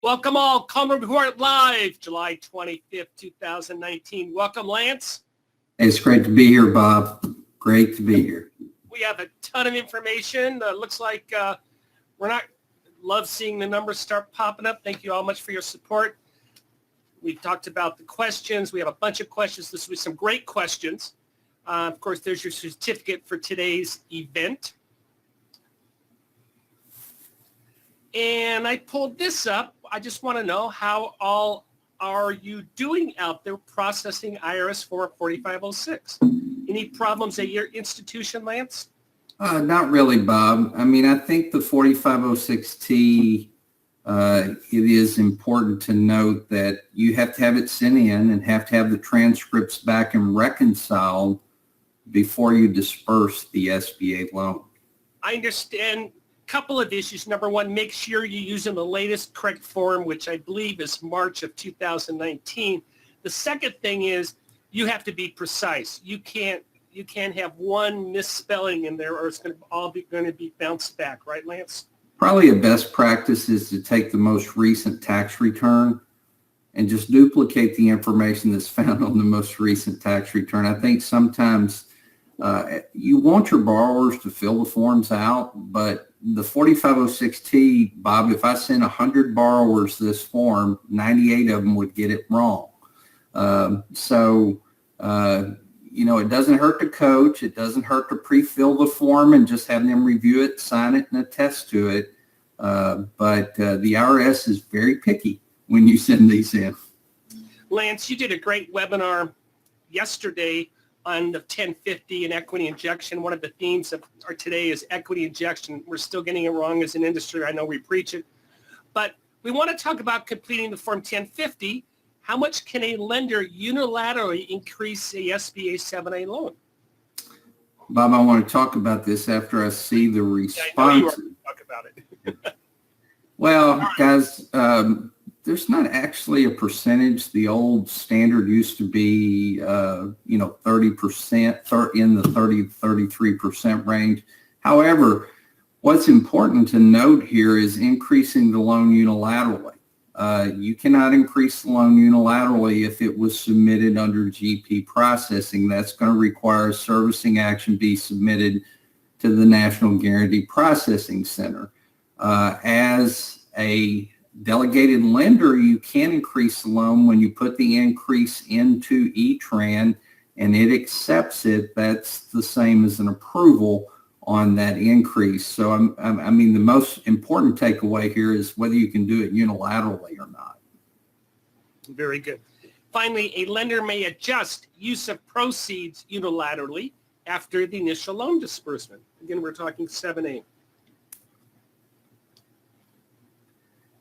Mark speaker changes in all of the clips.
Speaker 1: Welcome all. Coleman Report Live, July 25th, 2019. Welcome, Lance.
Speaker 2: It's great to be here, Bob. Great to be here.
Speaker 1: We have a ton of information. Looks like love seeing the numbers start popping up. Thank you all much for your support. We've talked about the questions. We have a bunch of questions. This will be some great questions. Of course, there's your certificate for today's event. And I pulled this up. I just want to know how all are you doing out there processing IRS Form 4506? Any problems at your institution, Lance?
Speaker 2: Not really, Bob. I mean, I think the 4506T, it is important to note that you have to have it sent in and have to have the transcripts back and reconciled before you disperse the SBA loan.
Speaker 1: I understand. Couple of issues. Number one, make sure you're using the latest correct form, which I believe is March of 2019. The second thing is you have to be precise. You can't have one misspelling in there, or it's going to be bounced back, right, Lance?
Speaker 2: Probably a best practice is to take the most recent tax return and just duplicate the information that's found on the most recent tax return. I think sometimes you want your borrowers to fill the forms out, but the 4506T, Bob, if I sent 100 borrowers this form, 98 of them would get it wrong. It doesn't hurt to coach. It doesn't hurt to pre-fill the form and just have them review it, sign it, and attest to it. But the IRS is very picky when you send these in.
Speaker 1: Lance, you did a great webinar yesterday on the 1050 and equity injection. One of the themes of our today is equity injection. We're still getting it wrong as an industry. I know we preach it. But we want to talk about completing the Form 1050. How much can a lender unilaterally increase a SBA 7A loan?
Speaker 2: Bob, I want to talk about this after I see the response.
Speaker 1: I know you are going to talk about it.
Speaker 2: Well, guys, there's not actually a percentage. The old standard used to be, 30%, in the 33% range. However, what's important to note here is increasing the loan unilaterally. You cannot increase the loan unilaterally if it was submitted under GP processing. That's going to require a servicing action be submitted to the National Guarantee Processing Center. As a delegated lender, you can increase the loan when you put the increase into E-Tran and it accepts it. That's the same as an approval on that increase. So I mean, the most important takeaway here is whether you can do it unilaterally or not.
Speaker 1: Very good. Finally, a lender may adjust use of proceeds unilaterally after the initial loan disbursement. Again, we're talking 7A.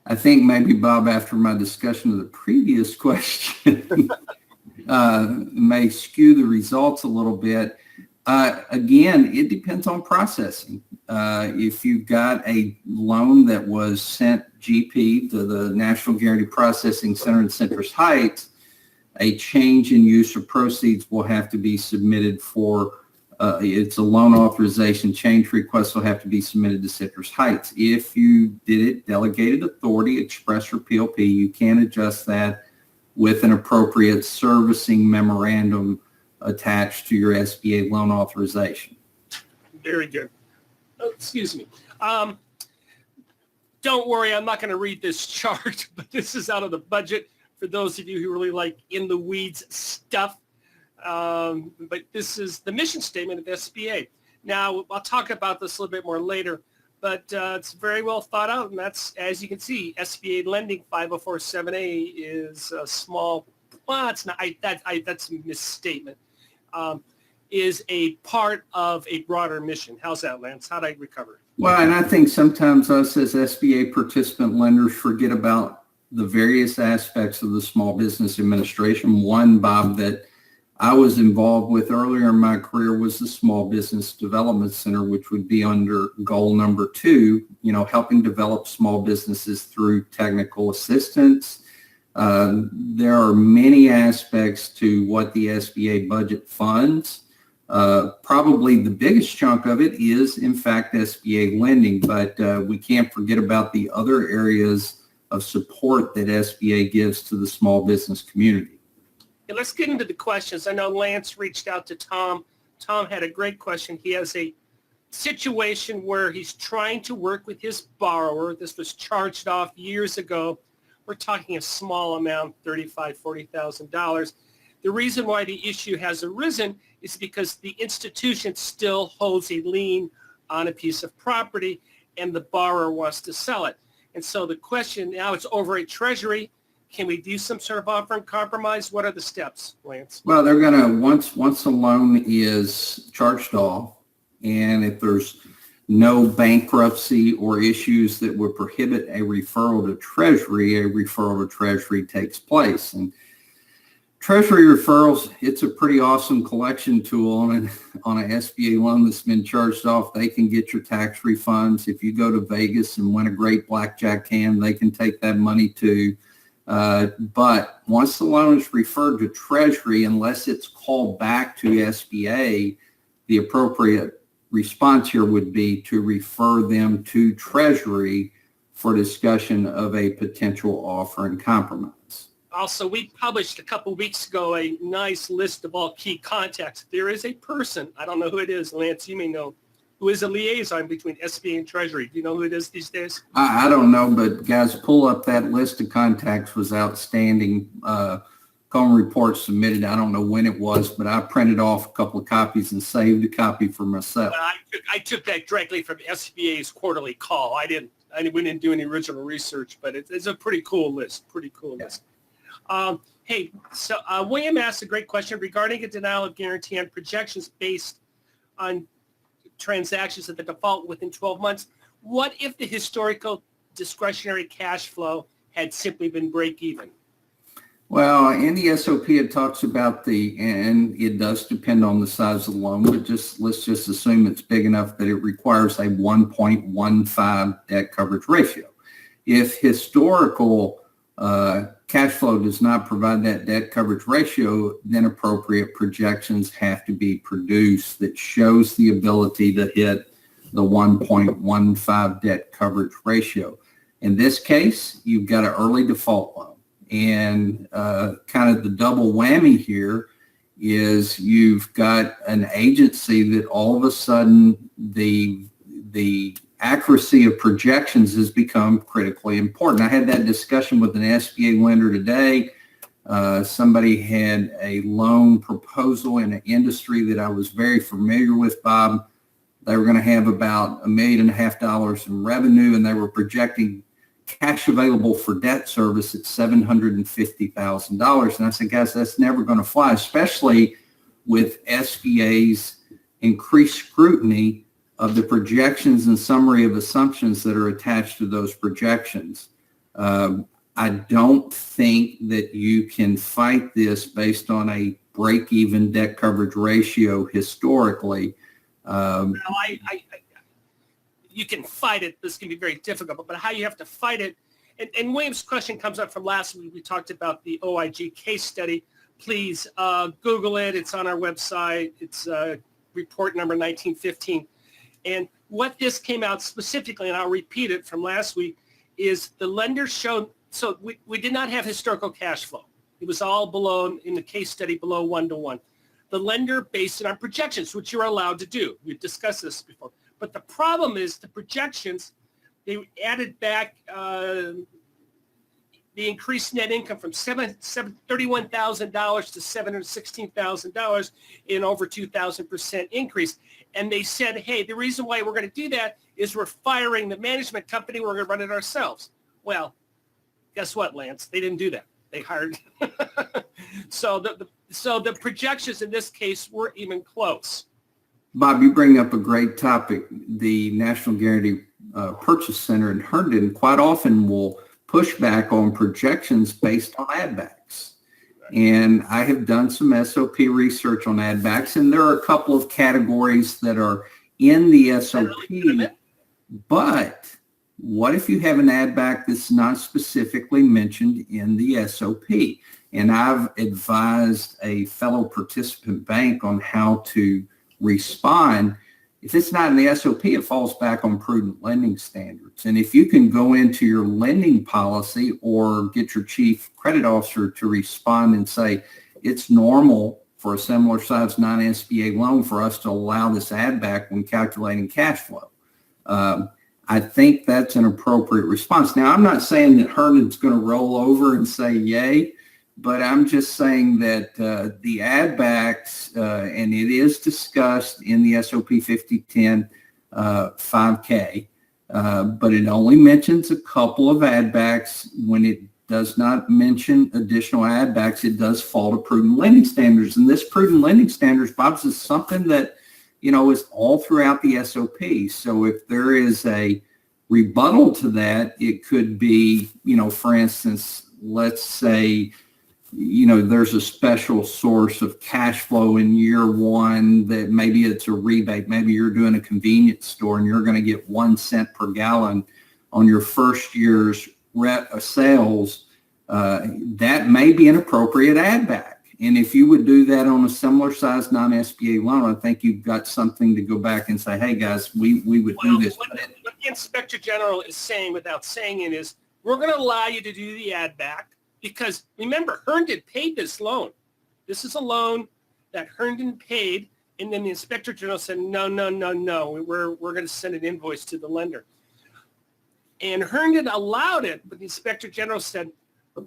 Speaker 2: I think maybe, Bob, after my discussion of the previous question, may skew the results a little bit. Again, it depends on processing. If you've got a loan that was sent GP to the National Guarantee Processing Center in Citrus Heights, a change in use of proceeds will have to be submitted for it's a loan authorization change request will have to be submitted to Citrus Heights. If you did it delegated authority, express or PLP, you can adjust that with an appropriate servicing memorandum attached to your SBA loan authorization.
Speaker 1: Very good. Oh, excuse me. Don't worry, I'm not going to read this chart, but this is out of the budget for those of you who really like in the weeds stuff. But this is the mission statement of SBA. Now, I'll talk about this a little bit more later, but it's very well thought out, and that's, as you can see, SBA lending 5047A is a small, well, it's not, that's a misstatement, is a part of a broader mission. How's that, Lance? How'd I recover?
Speaker 2: Well, and I think sometimes us as SBA participant lenders forget about the various aspects of the Small Business Administration. One, Bob, that I was involved with earlier in my career was the Small Business Development Center, which would be under goal number 2, helping develop small businesses through technical assistance. There are many aspects to what the SBA budget funds. Probably the biggest chunk of it is, in fact, SBA lending, but we can't forget about the other areas of support that SBA gives to the small business community.
Speaker 1: Okay, let's get into the questions. I know Lance reached out to Tom. Tom had a great question. He has a situation where he's trying to work with his borrower. This was charged off years ago. We're talking a small amount, $35,000, $40,000. The reason why the issue has arisen is because the institution still holds a lien on a piece of property and the borrower wants to sell it. And so the question now, it's over at Treasury. Can we do some sort of offer and compromise? What are the steps, Lance?
Speaker 2: Well, they're going to, once a loan is charged off, and if there's no bankruptcy or issues that would prohibit a referral to Treasury takes place. And Treasury referrals, it's a pretty awesome collection tool on an SBA loan that's been charged off. They can get your tax refunds. If you go to Vegas and win a great blackjack hand, they can take that money too. But once the loan is referred to Treasury, unless it's called back to SBA, the appropriate response here would be to refer them to Treasury for discussion of a potential offer and compromise.
Speaker 1: Also, we published a couple weeks ago a nice list of all key contacts. There is a person, I don't know who it is, Lance, you may know, who is a liaison between SBA and Treasury. Do you know who it is these days?
Speaker 2: I don't know, but guys, pull up that list of contacts. Was outstanding. Coleman report submitted. I don't know when it was, but I printed off a couple of copies and saved a copy for myself.
Speaker 1: I took that directly from SBA's quarterly call. We didn't do any original research, but it's a pretty cool list. List. Hey, so William asked a great question regarding a denial of guarantee on projections based on transactions at the default within 12 months. What if the historical discretionary cash flow had simply been break even?
Speaker 2: Well, in the SOP, it talks about and it does depend on the size of the loan, but let's just assume it's big enough that it requires a 1.15 debt coverage ratio. If historical cash flow does not provide that debt coverage ratio, then appropriate projections have to be produced that shows the ability to hit the 1.15 debt coverage ratio. In this case, you've got an early default loan. And kind of the double whammy here is you've got an agency that all of a sudden the accuracy of projections has become critically important. I had that discussion with an SBA lender today. Somebody had a loan proposal in an industry that I was very familiar with, Bob. They were going to have about $1.5 million in revenue, and they were projecting cash available for debt service at $750,000. And I said, guys, that's never going to fly, especially with SBA's increased scrutiny of the projections and summary of assumptions that are attached to those projections. I don't think that you can fight this based on a break-even debt coverage ratio historically.
Speaker 1: You can fight it. This can be very difficult, but how you have to fight it. And William's question comes up from last week. We talked about the OIG case study. Please Google it. It's on our website. It's report number 1915. And what this came out specifically, and I'll repeat it from last week, is the lender showed, so we did not have historical cash flow. It was all below, in the case study, below 1-to-1. The lender based it on projections, which you're allowed to do. We've discussed this before. But the problem is the projections, they added back the increased net income from $31,000 to $716,000 in over 2,000% increase. And they said, hey, the reason why we're going to do that is we're firing the management company. We're going to run it ourselves. Well, guess what, Lance? They didn't do that. They hired. So the projections in this case weren't even close.
Speaker 2: Bob, you bring up a great topic. The National Guarantee Purchase Center in Herndon quite often will push back on projections based on add backs. And I have done some SOP research on add backs, and there are a couple of categories that are in the SOP. But what if you have an add back that's not specifically mentioned in the SOP? And I've advised a fellow participant bank on how to respond. if it's not in the SOP, it falls back on prudent lending standards. And if you can go into your lending policy or get your chief credit officer to respond and say, it's normal for a similar size non-SBA loan for us to allow this add back when calculating cash flow. I think that's an appropriate response. Now, I'm not saying that Herndon's going to roll over and say yay, but I'm just saying that the add backs, and it is discussed in the SOP 5010 5K, but it only mentions a couple of add backs. When it does not mention additional add backs, it does fall to prudent lending standards. And this prudent lending standards, Bob, is something that, is all throughout the SOP. So if there is a rebuttal to that, it could be, for instance, let's say, there's a special source of cash flow in year one that maybe it's a rebate. Maybe you're doing a convenience store and you're going to get 1 cent per gallon on your first year's sales. That may be an appropriate add back. And if you would do that on a similar size non-SBA loan, I think you've got something to go back and say, hey, guys, we would do this.
Speaker 1: What the Inspector General is saying without saying it is, we're going to allow you to do the add back because, remember, Herndon paid this loan. This is a loan that Herndon paid, and then the Inspector General said, no, we're going to send an invoice to the lender. And Herndon allowed it, but the Inspector General said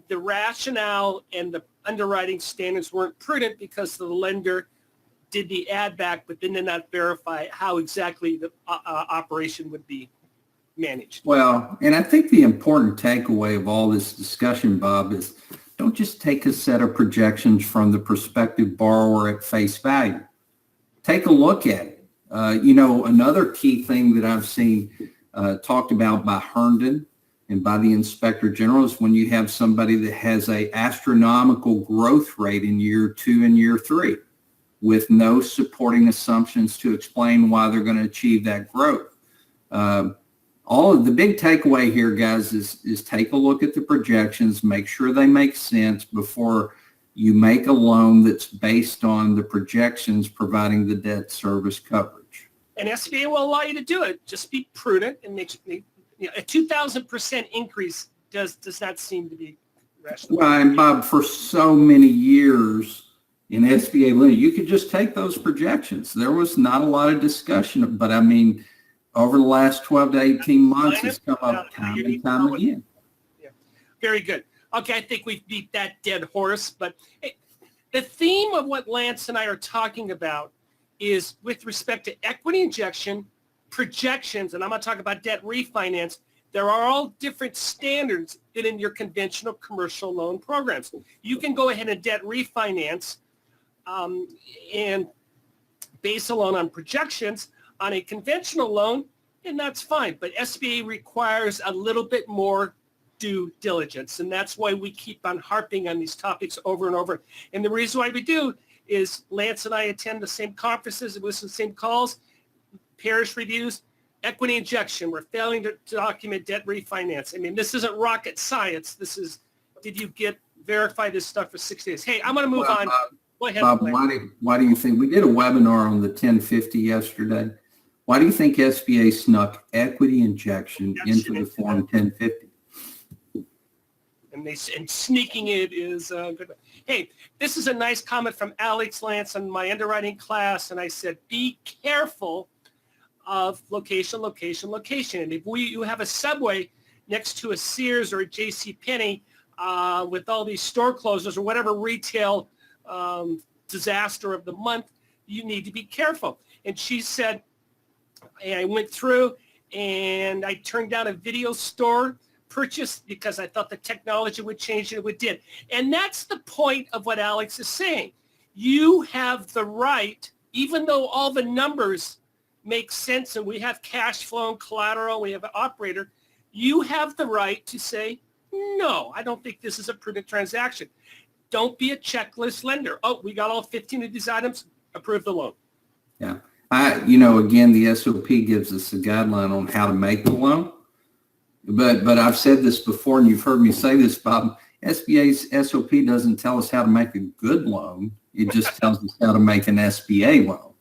Speaker 1: the rationale and the underwriting standards weren't prudent because the lender did the add back, but then did not verify how exactly the operation would be managed.
Speaker 2: Well, and I think the important takeaway of all this discussion, Bob, is don't just take a set of projections from the prospective borrower at face value. Take a look at it. Another key thing that I've seen talked about by Herndon and by the Inspector General is when you have somebody that has a astronomical growth rate in year 2 and year 3 with no supporting assumptions to explain why they're going to achieve that growth. All of the big takeaway here, guys, is take a look at the projections, make sure they make sense before you make a loan that's based on the projections providing the debt service coverage.
Speaker 1: And SBA will allow you to do it. Just be prudent and make a 2,000% increase does not seem to be rational.
Speaker 2: Well, and Bob, for so many years in SBA lending, you could just take those projections. There was not a lot of discussion, but I mean, over the last 12 to 18 months, it's come up time and time again.
Speaker 1: Yeah. Very good. Okay, I think we've beat that dead horse, but the theme of what Lance and I are talking about is with respect to equity injection, projections, and I'm going to talk about debt refinance. There are all different standards in your conventional commercial loan programs. You can go ahead and debt refinance and base a loan on projections on a conventional loan, and that's fine. But SBA requires a little bit more due diligence, and that's why we keep on harping on these topics over and over. And the reason why we do is Lance and I attend the same conferences and listen to the same calls, parish reviews, equity injection. We're failing to document debt refinance. I mean, this isn't rocket science. This is, did you verify this stuff for 6 days? Hey, I'm going to move on. Go ahead.
Speaker 2: Bob, why do you think, we did a webinar on the 1050 yesterday. Why do you think SBA snuck equity injection into the Form 1050?
Speaker 1: And sneaking it is good. Hey, this is a nice comment from Alex Lance on my underwriting class, and I said, be careful of location. And if you have a Subway next to a Sears or a JCPenney with all these store closures or whatever retail disaster of the month, you need to be careful. And she said, and I went through and I turned down a video store purchase because I thought the technology would change, and it did. And that's the point of what Alex is saying. You have the right, even though all the numbers make sense and we have cash flow and collateral, we have an operator, you have the right to say, no, I don't think this is a prudent transaction. Don't be a checklist lender. Oh, we got all 15 of these items, approve the loan.
Speaker 2: Yeah. Again, the SOP gives us a guideline on how to make the loan. But I've said this before, and you've heard me say this, Bob. SBA's SOP doesn't tell us how to make a good loan. It just tells us how to make an SBA loan.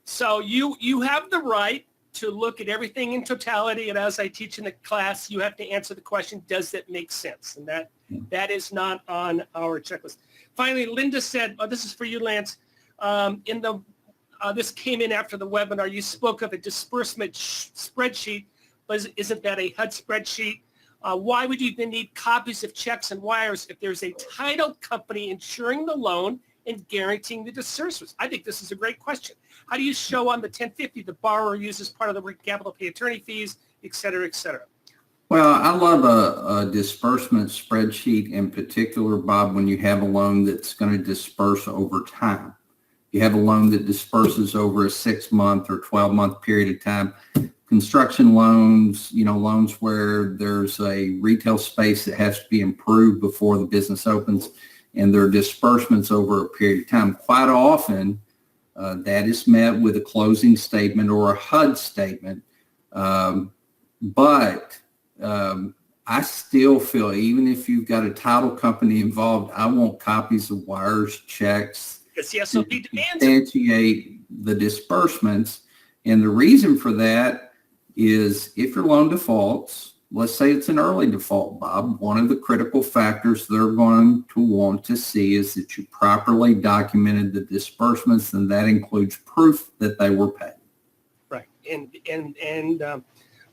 Speaker 1: So you have the right to look at everything in totality, and as I teach in the class, you have to answer the question, does it make sense? And that is not on our checklist. Finally, Linda said, this is for you, Lance, this came in after the webinar. You spoke of a disbursement spreadsheet, but isn't that a HUD spreadsheet? Why would you then need copies of checks and wires if there's a title company insuring the loan and guaranteeing the disbursements? I think this is a great question. How do you show on the 1050 the borrower uses part of the working capital to pay attorney fees, et cetera, et cetera?
Speaker 2: Well, I love a disbursement spreadsheet in particular, Bob, when you have a loan that's going to disperse over time. You have a loan that disperses over a 6-month or 12-month period of time. Construction loans, loans where there's a retail space that has to be improved before the business opens, and there are disbursements over a period of time. Quite often, that is met with a closing statement or a HUD statement. But I still feel, even if you've got a title company involved, I want copies of wires, checks,
Speaker 1: because the SOP demands it.
Speaker 2: Substantiate the disbursements. And the reason for that is if your loan defaults, let's say it's an early default, Bob, one of the critical factors they're going to want to see is that you properly documented the disbursements, and that includes proof that they were paid.
Speaker 1: Right. And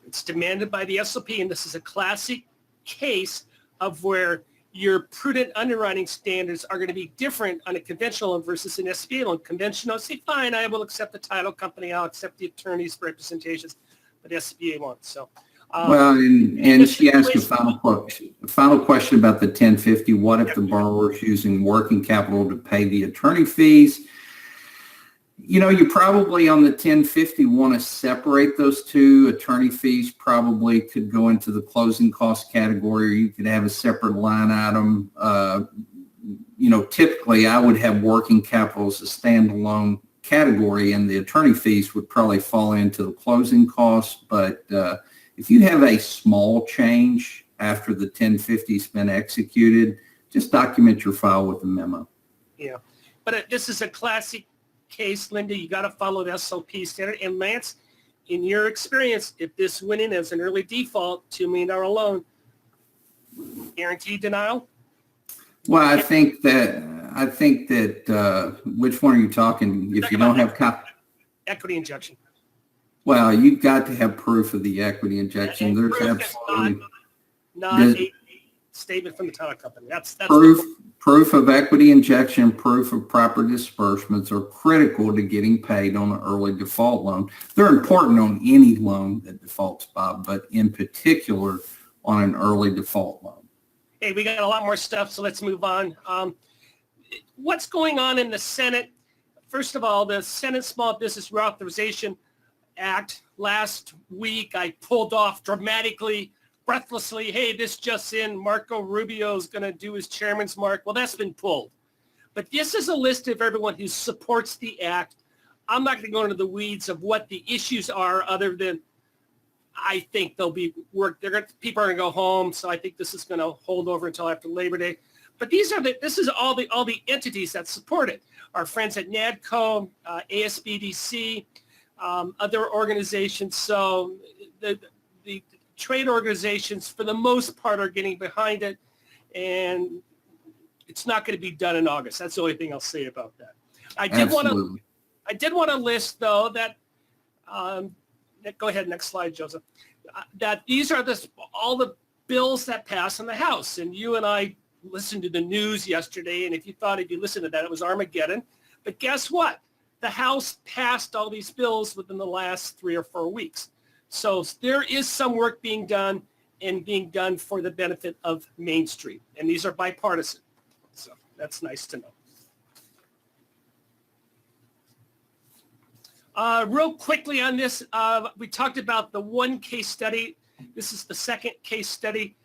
Speaker 1: it's demanded by the SOP, and this is a classic case of where your prudent underwriting standards are going to be different on a conventional loan versus an SBA loan. Conventional, say, fine, I will accept the title company, I'll accept the attorney's representations, but SBA won't. So,
Speaker 2: well, and she asked a final question about the 1050. What if the borrower is using working capital to pay the attorney fees? You probably on the 1050 want to separate those two. Attorney fees probably could go into the closing cost category, or you could have a separate line item. Typically I would have working capital as a standalone category, and the attorney fees would probably fall into the closing costs. But if you have a small change after the 1050 has been executed, just document your file with a memo.
Speaker 1: Yeah, but this is a classic case, Linda. You got to follow the SOP standard. And Lance, in your experience, if this went in as an early default, $2 million loan, guaranteed denial?
Speaker 2: Well, I think that which one are you talking? If you don't have
Speaker 1: equity injection.
Speaker 2: Well, you've got to have proof of the equity injection. There's absolutely
Speaker 1: not a statement from the title company. That's
Speaker 2: proof of equity injection, proof of proper disbursements are critical to getting paid on an early default loan. They're important on any loan that defaults, Bob, but in particular on an early default loan.
Speaker 1: Hey, we got a lot more stuff, so let's move on. What's going on in the Senate? First of all, the Senate Small Business Reauthorization Act. Last week, I pulled off dramatically, breathlessly, hey, this just in, Marco Rubio's going to do his chairman's mark. Well, that's been pulled. But this is a list of everyone who supports the act. I'm not going to go into the weeds of what the issues are, other than I think they'll be work. People are going to go home, so I think this is going to hold over until after Labor Day. But this is all the entities that support it. Our friends at NADCO, ASBDC, other organizations. So the trade organizations, for the most part, are getting behind it, and it's not going to be done in August. That's the only thing I'll say about that. I did want to list, though, that go ahead, next slide, Joseph. That these are all the bills that pass in the House, and you and I listened to the news yesterday, and if you listened to that, it was Armageddon. But guess what? The House passed all these bills within the last 3 or 4 weeks. So there is some work being done, and being done for the benefit of Main Street. And these are bipartisan. So that's nice to know. Real quickly on this, we talked about the one case study. This is the second case study.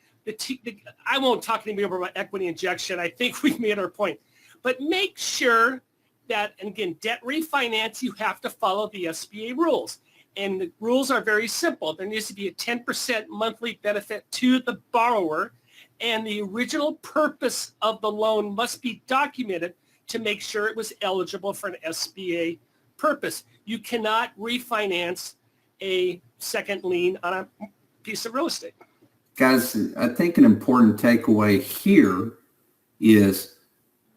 Speaker 1: I won't talk anymore about equity injection. I think we've made our point. But make sure that, and again, debt refinance, you have to follow the SBA rules. And the rules are very simple. There needs to be a 10% monthly benefit to the borrower, and the original purpose of the loan must be documented to make sure it was eligible for an SBA purpose. You cannot refinance a second lien on a piece of real estate.
Speaker 2: Guys, I think an important takeaway here is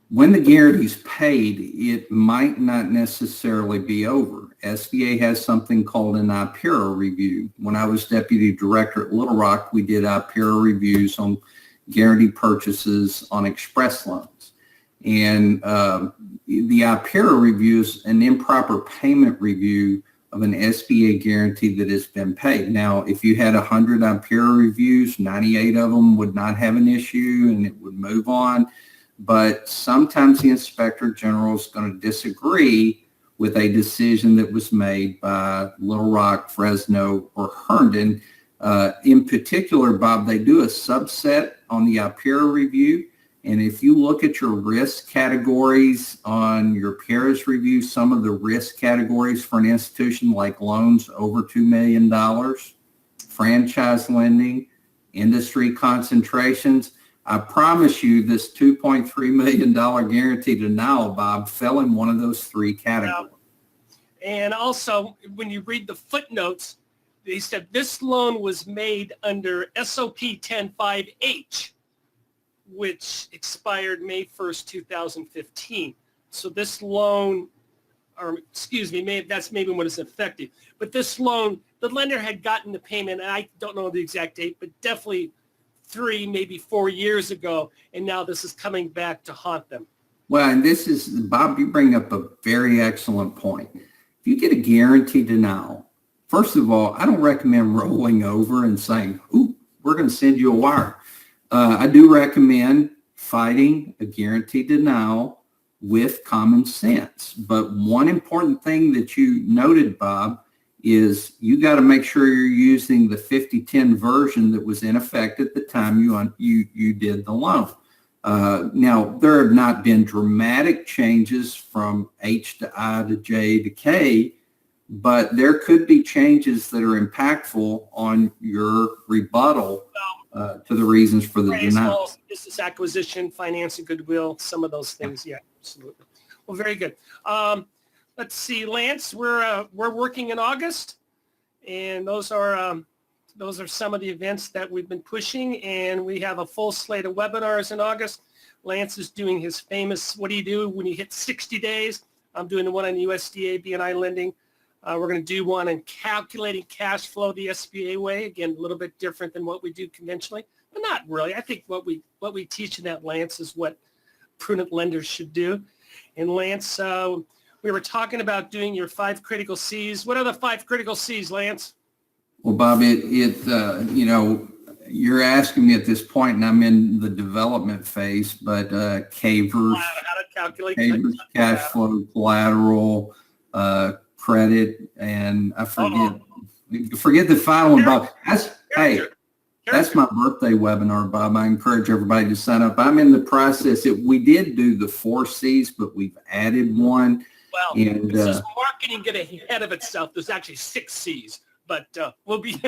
Speaker 2: when the guarantee's paid, it might not necessarily be over. SBA has something called an IPERA review. When I was deputy director at Little Rock, we did IPERA reviews on guaranteed purchases on express loans. And the IPERA review is an improper payment review of an SBA guarantee that has been paid. Now, if you had 100 IPERA reviews, 98 of them would not have an issue and it would move on. But sometimes the inspector general is going to disagree with a decision that was made by Little Rock, Fresno, or Herndon. In particular, Bob, they do a subset on the IPERA review. And if you look at your risk categories on your PARAS review, some of the risk categories for an institution like loans over $2 million, franchise lending, industry concentrations, I promise you this $2.3 million guarantee denial, Bob, fell in one of those three categories.
Speaker 1: And also, when you read the footnotes, they said this loan was made under SOP 105H, which expired May 1st, 2015. So this loan, or excuse me, that's maybe when it's effective. But this loan, the lender had gotten the payment, and I don't know the exact date, but definitely 3, maybe 4 years ago, and now this is coming back to haunt them.
Speaker 2: Well, and this is, Bob, you bring up a very excellent point. If you get a guarantee denial, first of all, I don't recommend rolling over and saying, ooh, we're going to send you a wire. I do recommend fighting a guarantee denial with common sense. But one important thing that you noted, Bob, is you got to make sure you're using the 5010 version that was in effect at the time you did the loan. Now, there have not been dramatic changes from H to I to J to K, but there could be changes that are impactful on your rebuttal to the reasons for the denial.
Speaker 1: Business acquisition, financing, goodwill, some of those things. Yeah, absolutely. Well, very good. Let's see, Lance, we're working in August, and those are some of the events that we've been pushing, and we have a full slate of webinars in August. Lance is doing his famous, what do you do when you hit 60 days? I'm doing the one on USDA B&I lending. We're going to do one on calculating cash flow the SBA way. Again, a little bit different than what we do conventionally, but not really. I think what we teach in that, Lance, is what prudent lenders should do. And Lance, we were talking about doing your 5 critical C's. What are the 5 critical C's, Lance?
Speaker 2: Well, Bob, you're asking me at this point, and I'm in the development phase, but CAVERS,
Speaker 1: how to calculate
Speaker 2: CAVERS, cash flow, collateral, credit, and I forget the final one, Bob. That's my birthday webinar, Bob. I encourage everybody to sign up. I'm in the process. We did do the 4 C's, but we've added one.
Speaker 1: Well, this is marketing getting ahead of itself. There's actually 6 C's, but we'll be...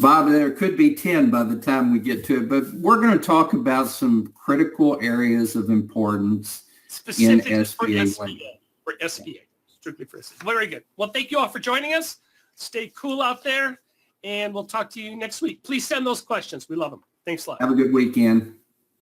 Speaker 2: Bob, there could be 10 by the time we get to it, but we're going to talk about some critical areas of importance
Speaker 1: specifically
Speaker 2: in SBA.
Speaker 1: For SBA, strictly for SBA. Very good. Well, thank you all for joining us. Stay cool out there, and we'll talk to you next week. Please send those questions. We love them. Thanks a lot.
Speaker 2: Have a good weekend.